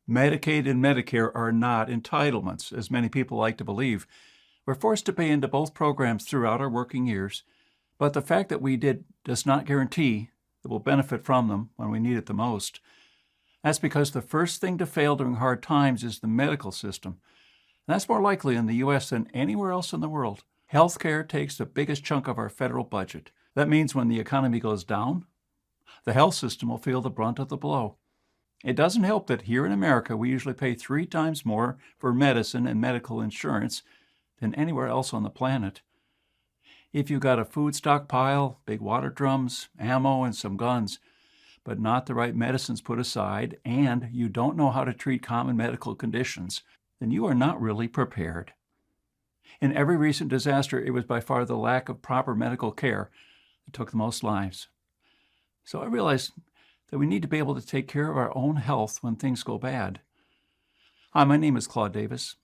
Medicaid and Medicare are not entitlements, as many people like to believe. We're forced to pay into both programs throughout our working years, but the fact that we did does not guarantee that we'll benefit from them when we need it the most. That's because the first thing to fail during hard times is the medical system. And that's more likely in the U.S. than anywhere else in the world. Healthcare takes the biggest chunk of our federal budget. That means when the economy goes down, the health system will feel the brunt of the blow. It doesn't help that here in America, we usually pay 3 times more for medicine and medical insurance than anywhere else on the planet. If you've got a food stockpile, big water drums, ammo, and some guns, but not the right medicines put aside, and you don't know how to treat common medical conditions, then you are not really prepared. In every recent disaster, it was by far the lack of proper medical care that took the most lives. So I realized that we need to be able to take care of our own health when things go bad. Hi, my name is Claude Davis.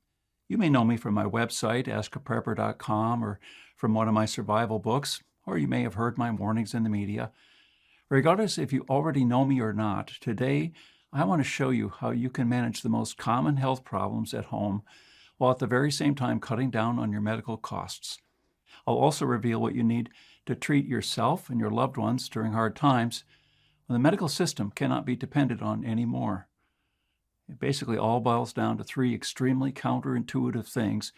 You may know me from my website, askaprepper.com, or from one of my survival books, or you may have heard my warnings in the media. Regardless if you already know me or not, today I want to show you how you can manage the most common health problems at home while at the very same time cutting down on your medical costs. I'll also reveal what you need to treat yourself and your loved ones during hard times when the medical system cannot be depended on anymore. It basically all boils down to 3 extremely counterintuitive things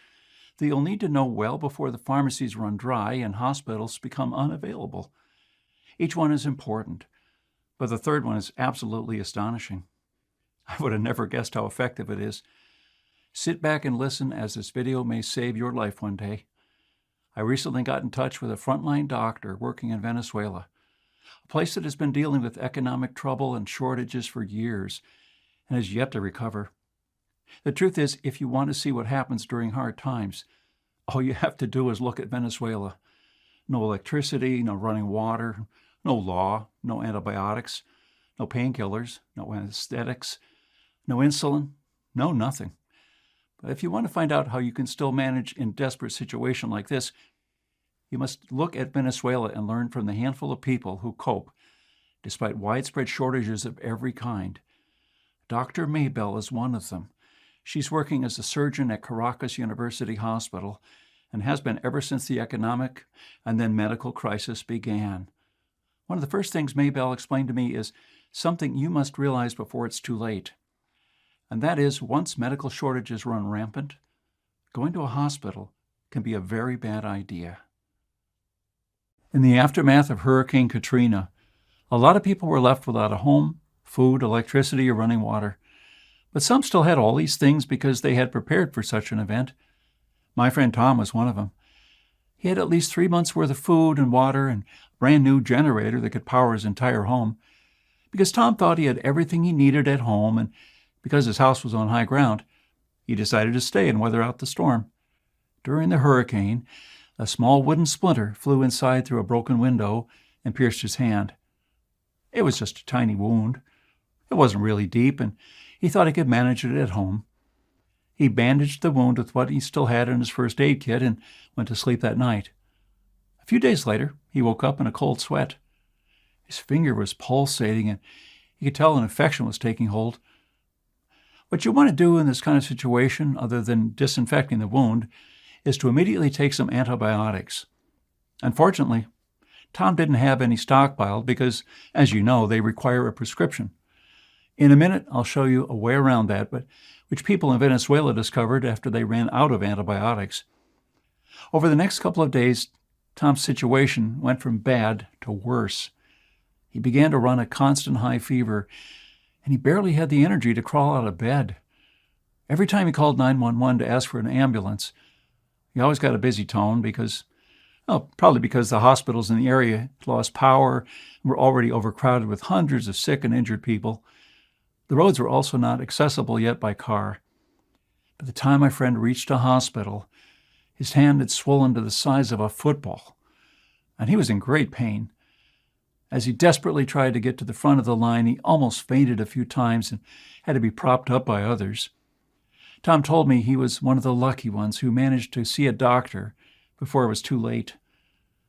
that you'll need to know well before the pharmacies run dry and hospitals become unavailable. Each one is important, but the third one is absolutely astonishing. I would have never guessed how effective it is. Sit back and listen, as this video may save your life one day. I recently got in touch with a frontline doctor working in Venezuela, a place that has been dealing with economic trouble and shortages for years and has yet to recover. The truth is, if you want to see what happens during hard times, all you have to do is look at Venezuela. No electricity, no running water, no law, no antibiotics, no painkillers, no anesthetics, no insulin, no nothing. But if you want to find out how you can still manage in a desperate situation like this, you must look at Venezuela and learn from the handful of people who cope, despite widespread shortages of every kind. Dr. Maybell is one of them. She's working as a surgeon at Caracas University Hospital and has been ever since the economic and then medical crisis began. One of the first things Maybell explained to me is something you must realize before it's too late. And that is, once medical shortages run rampant, going to a hospital can be a very bad idea. In the aftermath of Hurricane Katrina, a lot of people were left without a home, food, electricity, or running water. But some still had all these things because they had prepared for such an event. My friend Tom was one of them. He had at least 3 months' worth of food and water and a brand new generator that could power his entire home. Because Tom thought he had everything he needed at home, and because his house was on high ground, he decided to stay and weather out the storm. During the hurricane, a small wooden splinter flew inside through a broken window and pierced his hand. It was just a tiny wound. It wasn't really deep, and he thought he could manage it at home. He bandaged the wound with what he still had in his first aid kit and went to sleep that night. A few days later, he woke up in a cold sweat. His finger was pulsating, and he could tell an infection was taking hold. What you want to do in this kind of situation, other than disinfecting the wound, is to immediately take some antibiotics. Unfortunately, Tom didn't have any stockpiled because, as you know, they require a prescription. In a minute, I'll show you a way around that, but which people in Venezuela discovered after they ran out of antibiotics. Over the next couple of days, Tom's situation went from bad to worse. He began to run a constant high fever, and he barely had the energy to crawl out of bed. Every time he called 911 to ask for an ambulance, he always got a busy tone probably because the hospitals in the area had lost power and were already overcrowded with hundreds of sick and injured people. The roads were also not accessible yet by car. By the time my friend reached a hospital, his hand had swollen to the size of a football, and he was in great pain. As he desperately tried to get to the front of the line, he almost fainted a few times and had to be propped up by others. Tom told me he was one of the lucky ones who managed to see a doctor before it was too late.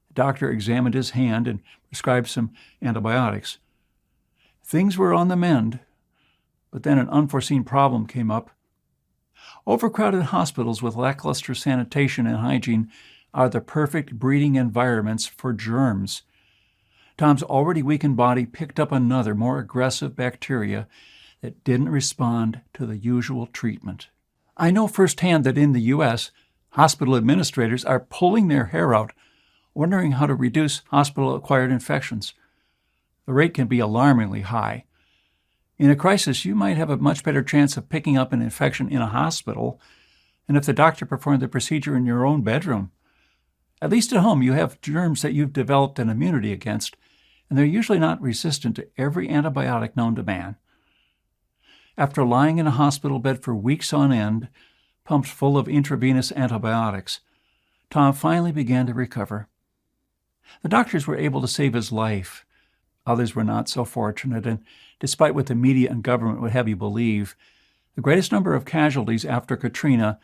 The doctor examined his hand and prescribed some antibiotics. Things were on the mend, But then an unforeseen problem came up. Overcrowded hospitals with lackluster sanitation and hygiene are the perfect breeding environments for germs. Tom's already weakened body picked up another, more aggressive bacteria that didn't respond to the usual treatment. I know firsthand that in the U.S., hospital administrators are pulling their hair out, wondering how to reduce hospital-acquired infections. The rate can be alarmingly high. In a crisis, you might have a much better chance of picking up an infection in a hospital than if the doctor performed the procedure in your own bedroom. At least at home, you have germs that you've developed an immunity against, and they're usually not resistant to every antibiotic known to man. After lying in a hospital bed for weeks on end, pumped full of intravenous antibiotics, Tom finally began to recover. The doctors were able to save his life. Others were not so fortunate, and despite what the media and government would have you believe, the greatest number of casualties after Katrina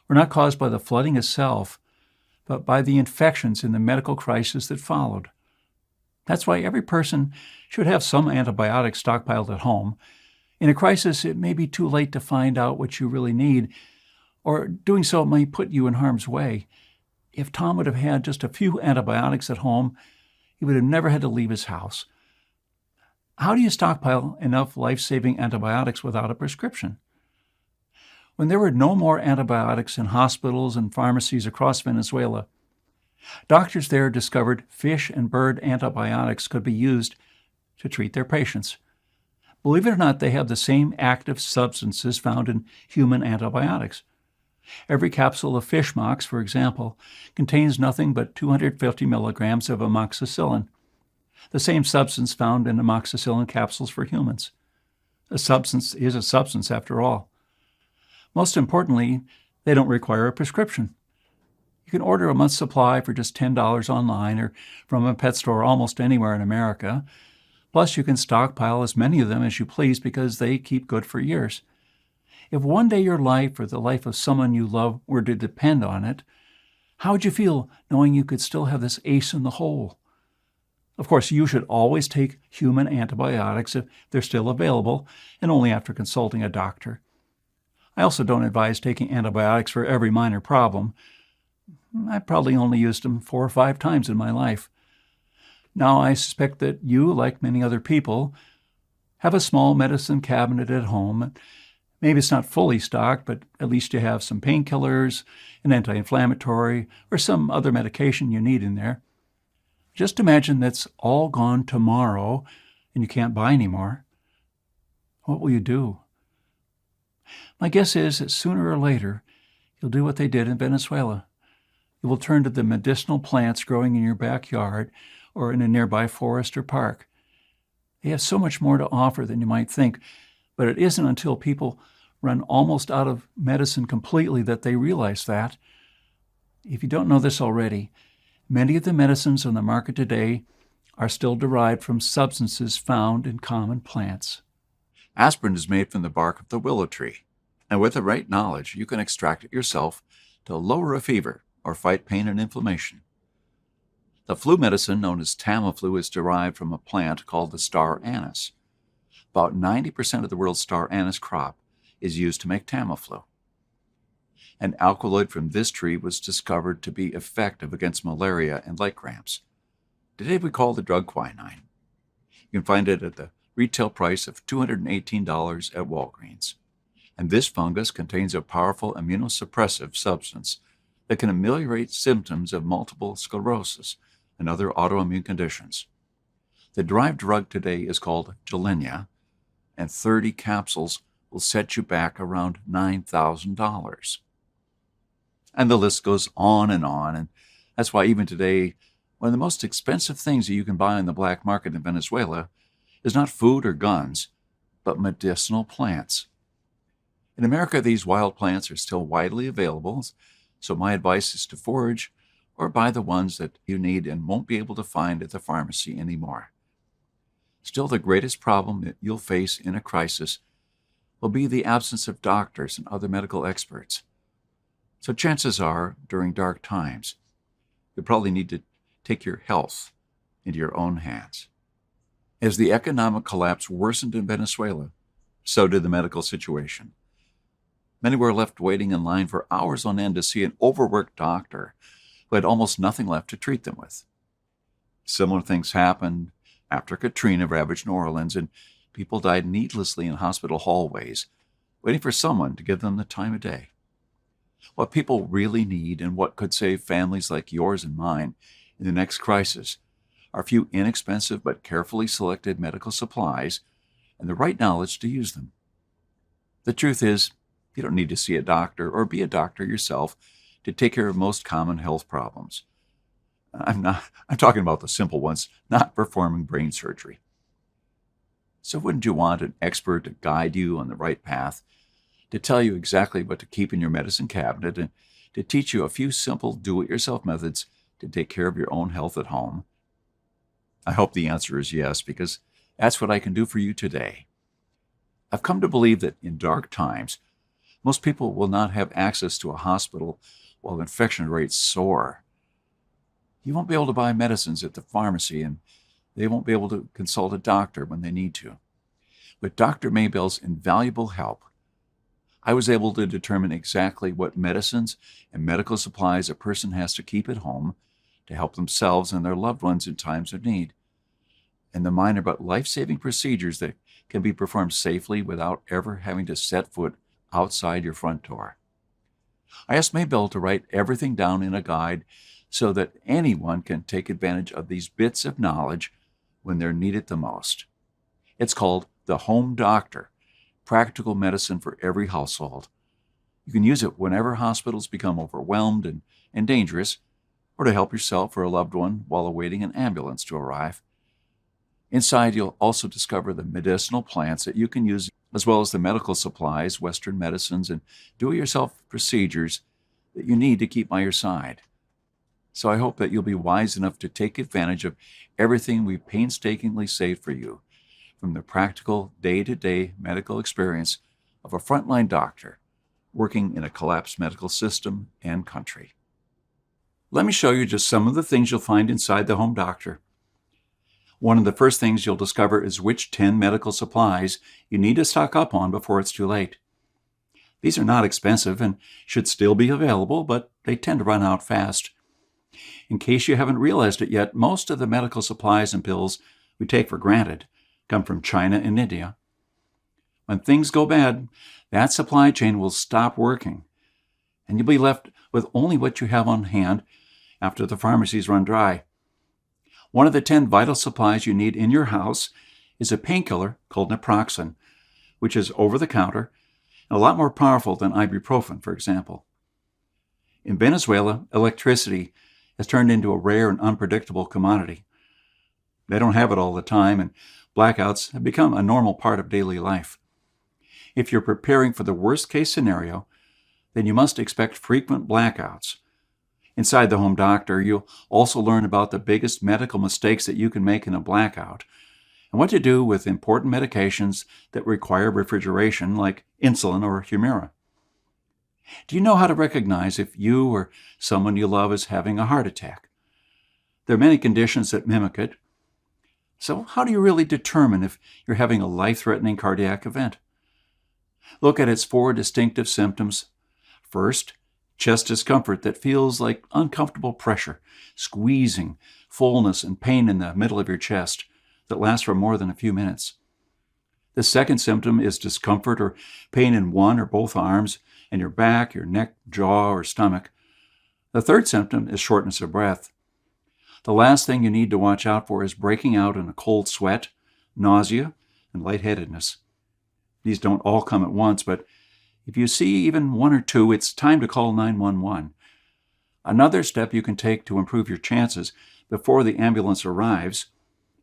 were not caused by the flooding itself, but by the infections in the medical crisis that followed. That's why every person should have some antibiotics stockpiled at home. In a crisis, it may be too late to find out what you really need, or doing so may put you in harm's way. If Tom would have had just a few antibiotics at home, he would have never had to leave his house. How do you stockpile enough life-saving antibiotics without a prescription? When there were no more antibiotics in hospitals and pharmacies across Venezuela, doctors there discovered fish and bird antibiotics could be used to treat their patients. Believe it or not, they have the same active substances found in human antibiotics. Every capsule of fish mox, for example, contains nothing but 250 milligrams of amoxicillin, the same substance found in amoxicillin capsules for humans. A substance is a substance, after all. Most importantly, they don't require a prescription. You can order a month's supply for just $10 online or from a pet store almost anywhere in America. Plus, you can stockpile as many of them as you please because they keep good for years. If one day your life or the life of someone you love were to depend on it, how would you feel knowing you could still have this ace in the hole? Of course, you should always take human antibiotics if they're still available, and only after consulting a doctor. I also don't advise taking antibiotics for every minor problem. I probably only used them 4 or 5 times in my life. Now, I suspect that you, like many other people, have a small medicine cabinet at home. Maybe it's not fully stocked, but at least you have some painkillers, an anti-inflammatory, or some other medication you need in there. Just imagine that's all gone tomorrow and you can't buy any more. What will you do? My guess is that sooner or later, you'll do what they did in Venezuela. You will turn to the medicinal plants growing in your backyard or in a nearby forest or park. They have so much more to offer than you might think, but it isn't until people run almost out of medicine completely that they realize that. If you don't know this already, many of the medicines on the market today are still derived from substances found in common plants. Aspirin is made from the bark of the willow tree, and with the right knowledge, you can extract it yourself to lower a fever or fight pain and inflammation. The flu medicine known as Tamiflu is derived from a plant called the star anise. About 90% of the world's star anise crop is used to make Tamiflu. An alkaloid from this tree was discovered to be effective against malaria and leg cramps. Today we call the drug quinine. You can find it at the retail price of $218 at Walgreens. And this fungus contains a powerful immunosuppressive substance that can ameliorate symptoms of multiple sclerosis and other autoimmune conditions. The derived drug today is called Gilenya, and 30 capsules will set you back around $9,000. And the list goes on, and that's why even today, one of the most expensive things that you can buy on the black market in Venezuela is not food or guns, but medicinal plants. In America, these wild plants are still widely available, so my advice is to forage or buy the ones that you need and won't be able to find at the pharmacy anymore. Still, the greatest problem that you'll face in a crisis will be the absence of doctors and other medical experts. So chances are, during dark times, you'll probably need to take your health into your own hands. As the economic collapse worsened in Venezuela, So did the medical situation. Many were left waiting in line for hours on end to see an overworked doctor who had almost nothing left to treat them with. Similar things happened after Katrina ravaged New Orleans, and people died needlessly in hospital hallways, waiting for someone to give them the time of day. What people really need and what could save families like yours and mine in the next crisis are a few inexpensive but carefully selected medical supplies and the right knowledge to use them. The truth is, you don't need to see a doctor or be a doctor yourself to take care of most common health problems. I'm talking about the simple ones, not performing brain surgery. So wouldn't you want an expert to guide you on the right path, to tell you exactly what to keep in your medicine cabinet, and to teach you a few simple do-it-yourself methods to take care of your own health at home? I hope the answer is yes, because that's what I can do for you today. I've come to believe that in dark times, most people will not have access to a hospital while infection rates soar. You won't be able to buy medicines at the pharmacy, and they won't be able to consult a doctor when they need to. With Dr. Maybell's invaluable help, I was able to determine exactly what medicines and medical supplies a person has to keep at home to help themselves and their loved ones in times of need, and the minor but life-saving procedures that can be performed safely without ever having to set foot outside your front door. I asked Maybell to write everything down in a guide so that anyone can take advantage of these bits of knowledge when they're needed the most. It's called The Home Doctor, Practical Medicine for Every Household. You can use it whenever hospitals become overwhelmed and dangerous, or to help yourself or a loved one while awaiting an ambulance to arrive. Inside, you'll also discover the medicinal plants that you can use, as well as the medical supplies, Western medicines, and do-it-yourself procedures that you need to keep by your side. So I hope that you'll be wise enough to take advantage of everything we've painstakingly saved for you, from the practical day-to-day medical experience of a frontline doctor working in a collapsed medical system and country. Let me show you just some of the things you'll find inside the Home Doctor. One of the first things you'll discover is which 10 medical supplies you need to stock up on before it's too late. These are not expensive and should still be available, but they tend to run out fast. In case you haven't realized it yet, most of the medical supplies and pills we take for granted come from China and India. When things go bad, that supply chain will stop working, and you'll be left with only what you have on hand after the pharmacies run dry. One of the 10 vital supplies you need in your house is a painkiller called naproxen, which is over-the-counter and a lot more powerful than ibuprofen, for example. In Venezuela, electricity has turned into a rare and unpredictable commodity. They don't have it all the time, and blackouts have become a normal part of daily life. If you're preparing for the worst-case scenario, then you must expect frequent blackouts. Inside the Home Doctor, you'll also learn about the biggest medical mistakes that you can make in a blackout, and what to do with important medications that require refrigeration, like insulin or Humira. Do you know how to recognize if you or someone you love is having a heart attack? There are many conditions that mimic it. So how do you really determine if you're having a life-threatening cardiac event? Look at its 4 distinctive symptoms. First, chest discomfort that feels like uncomfortable pressure, squeezing, fullness, and pain in the middle of your chest that lasts for more than a few minutes. The second symptom is discomfort or pain in one or both arms and your back, your neck, jaw, or stomach. The third symptom is shortness of breath. The last thing you need to watch out for is breaking out in a cold sweat, nausea, and lightheadedness. These don't all come at once, but if you see even one or two, it's time to call 911. Another step you can take to improve your chances before the ambulance arrives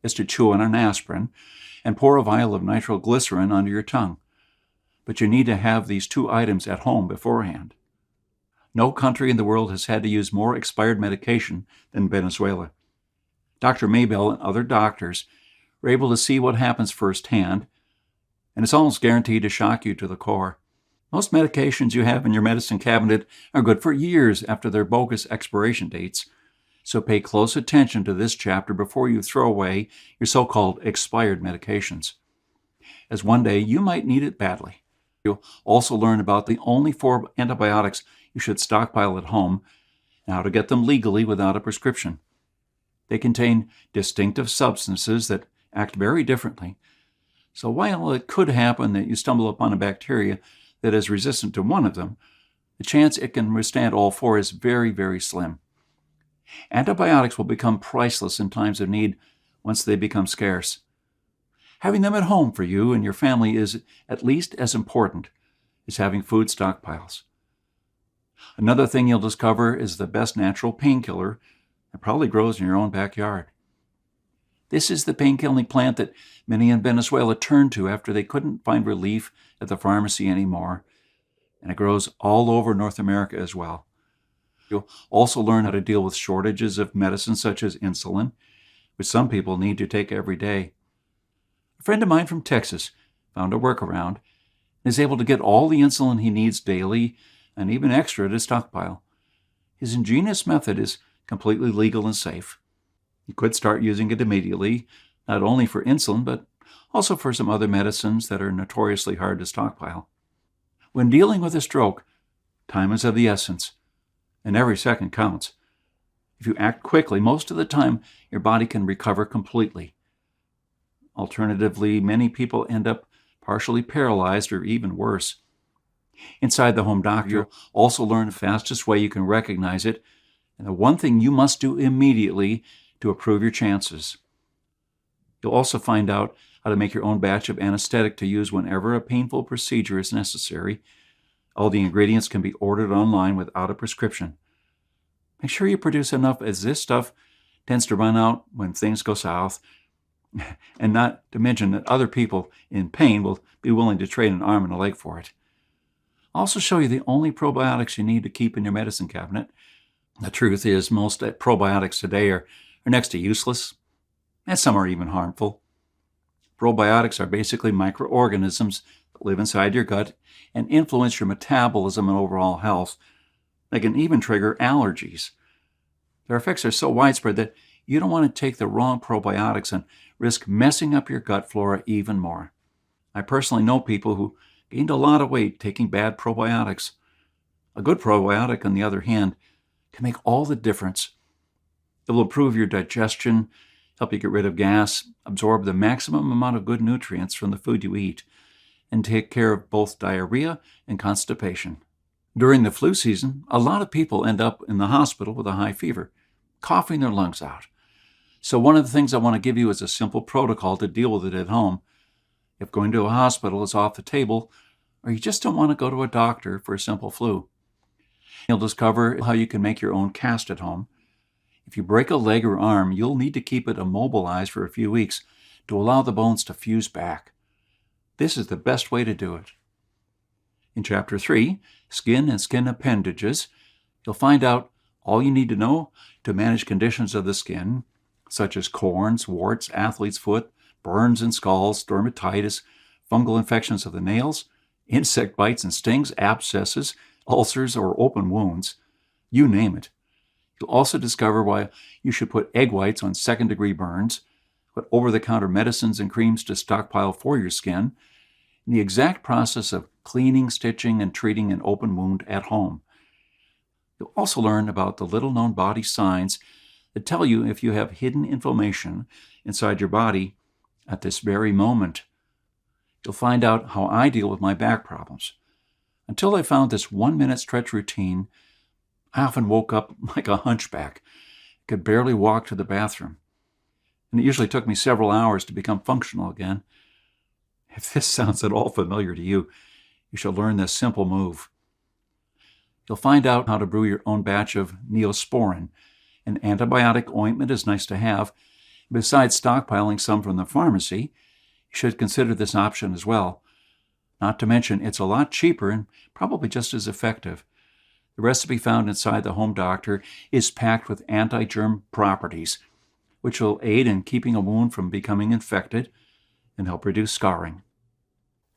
is to chew on an aspirin and pour a vial of nitroglycerin under your tongue. But you need to have these 2 items at home beforehand. No country in the world has had to use more expired medication than Venezuela. Dr. Maybell and other doctors were able to see what happens firsthand, and it's almost guaranteed to shock you to the core. Most medications you have in your medicine cabinet are good for years after their bogus expiration dates, so pay close attention to this chapter before you throw away your so-called expired medications. as one day you might need it badly. You'll also learn about the only 4 antibiotics you should stockpile at home and how to get them legally without a prescription. They contain distinctive substances that act very differently. So while it could happen that you stumble upon a bacteria that is resistant to one of them, the chance it can withstand all 4 is very, very slim. Antibiotics will become priceless in times of need once they become scarce. Having them at home for you and your family is at least as important as having food stockpiles. Another thing you'll discover is the best natural painkiller that probably grows in your own backyard. This is the pain-killing plant that many in Venezuela turned to after they couldn't find relief at the pharmacy anymore, and it grows all over North America as well. You'll also learn how to deal with shortages of medicines such as insulin, which some people need to take every day. A friend of mine from Texas found a workaround and is able to get all the insulin he needs daily and even extra to stockpile. His ingenious method is completely legal and safe. You could start using it immediately, not only for insulin, but also for some other medicines that are notoriously hard to stockpile. When dealing with a stroke, time is of the essence, and every second counts. If you act quickly, most of the time your body can recover completely. Alternatively, many people end up partially paralyzed or even worse. Inside the home doctor, you'll also learn the fastest way you can recognize it, and the one thing you must do immediately to improve your chances. You'll also find out how to make your own batch of anesthetic to use whenever a painful procedure is necessary. All the ingredients can be ordered online without a prescription. Make sure you produce enough, as this stuff tends to run out when things go south, and not to mention that other people in pain will be willing to trade an arm and a leg for it. I'll also show you the only probiotics you need to keep in your medicine cabinet. The truth is, most probiotics today are next to useless, and some are even harmful. Probiotics are basically microorganisms that live inside your gut and influence your metabolism and overall health. They can even trigger allergies. Their effects are so widespread that you don't want to take the wrong probiotics and risk messing up your gut flora even more. I personally know people who gained a lot of weight taking bad probiotics. A good probiotic, on the other hand, can make all the difference. It will improve your digestion, help you get rid of gas, absorb the maximum amount of good nutrients from the food you eat, and take care of both diarrhea and constipation. During the flu season, a lot of people end up in the hospital with a high fever, coughing their lungs out. So one of the things I want to give you is a simple protocol to deal with it at home. If going to a hospital is off the table, or you just don't want to go to a doctor for a simple flu, you'll discover how you can make your own cast at home. If you break a leg or arm, you'll need to keep it immobilized for a few weeks to allow the bones to fuse back. This is the best way to do it. In Chapter 3, Skin and Skin Appendages, you'll find out all you need to know to manage conditions of the skin, such as corns, warts, athlete's foot, burns and scalds, dermatitis, fungal infections of the nails, insect bites and stings, abscesses, ulcers, or open wounds. You name it. You'll also discover why you should put egg whites on second-degree burns, what over-the-counter medicines and creams to stockpile for your skin, and the exact process of cleaning, stitching, and treating an open wound at home. You'll also learn about the little-known body signs that tell you if you have hidden inflammation inside your body at this very moment. You'll find out how I deal with my back problems. Until I found this 1-minute stretch routine, I often woke up like a hunchback, could barely walk to the bathroom, and it usually took me several hours to become functional again. If this sounds at all familiar to you, you should learn this simple move. You'll find out how to brew your own batch of Neosporin. An antibiotic ointment is nice to have. Besides stockpiling some from the pharmacy, you should consider this option as well. Not to mention, it's a lot cheaper and probably just as effective. The recipe found inside the Home Doctor is packed with anti-germ properties, which will aid in keeping a wound from becoming infected and help reduce scarring.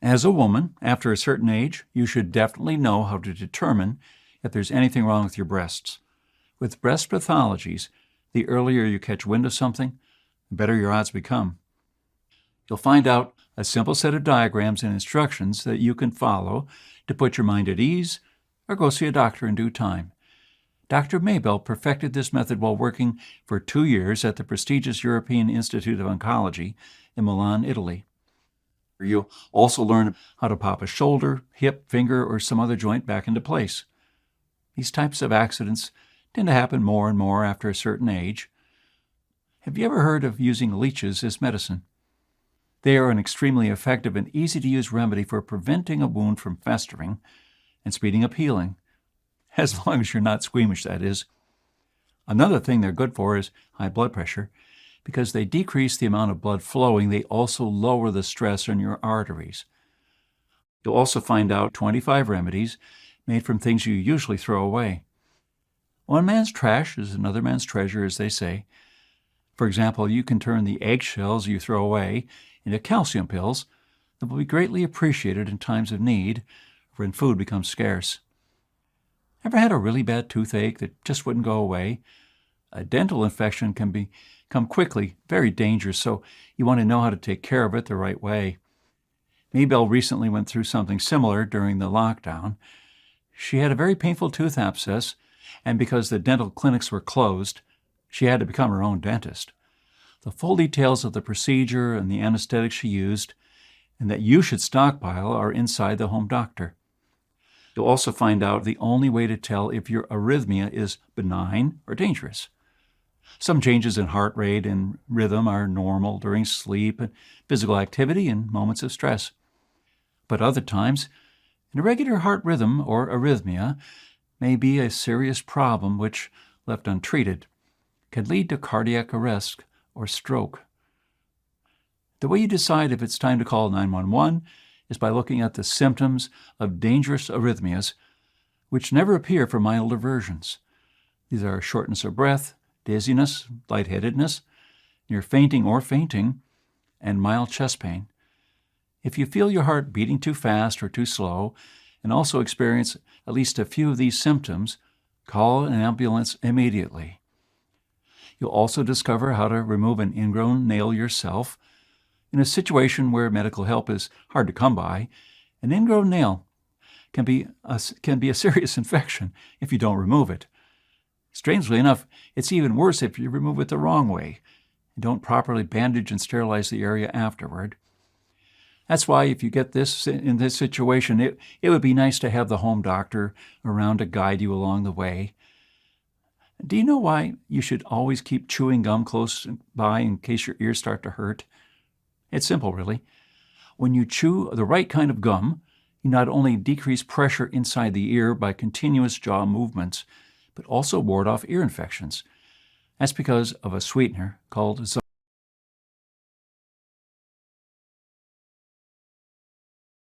As a woman, after a certain age, you should definitely know how to determine if there's anything wrong with your breasts. With breast pathologies, the earlier you catch wind of something, the better your odds become. You'll find out a simple set of diagrams and instructions that you can follow to put your mind at ease or go see a doctor in due time. Dr. Maybell perfected this method while working for 2 years at the prestigious European Institute of Oncology in Milan, Italy. You'll also learn how to pop a shoulder, hip, finger, or some other joint back into place. These types of accidents tend to happen more and more after a certain age. Have you ever heard of using leeches as medicine? They are an extremely effective and easy-to-use remedy for preventing a wound from festering and speeding up healing, as long as you're not squeamish, that is. Another thing they're good for is high blood pressure. Because they decrease the amount of blood flowing, they also lower the stress on your arteries. You'll also find out 25 remedies made from things you usually throw away. One man's trash is another man's treasure, as they say. For example, you can turn the eggshells you throw away into calcium pills that will be greatly appreciated in times of need or when food becomes scarce. Ever had a really bad toothache that just wouldn't go away? A dental infection can become quickly very dangerous, so you want to know how to take care of it the right way. Maybell recently went through something similar during the lockdown. She had a very painful tooth abscess, and because the dental clinics were closed, she had to become her own dentist. The full details of the procedure and the anesthetic she used, and that you should stockpile, are inside The Home Doctor. You'll also find out the only way to tell if your arrhythmia is benign or dangerous. Some changes in heart rate and rhythm are normal during sleep and physical activity and moments of stress. But other times, an irregular heart rhythm or arrhythmia may be a serious problem which, left untreated, can lead to cardiac arrest or stroke. The way you decide if it's time to call 911 is by looking at the symptoms of dangerous arrhythmias, which never appear for milder versions. These are shortness of breath, dizziness, lightheadedness, near fainting or fainting, and mild chest pain. If you feel your heart beating too fast or too slow, and also experience at least a few of these symptoms, call an ambulance immediately. You'll also discover how to remove an ingrown nail yourself. In a situation where medical help is hard to come by, an ingrown nail can be a serious infection if you don't remove it. Strangely enough, it's even worse if you remove it the wrong way and don't properly bandage and sterilize the area afterward. That's why if you get this in this situation, it would be nice to have the home doctor around to guide you along the way. Do you know why you should always keep chewing gum close by in case your ears start to hurt? It's simple, really. When you chew the right kind of gum, you not only decrease pressure inside the ear by continuous jaw movements, but also ward off ear infections. That's because of a sweetener called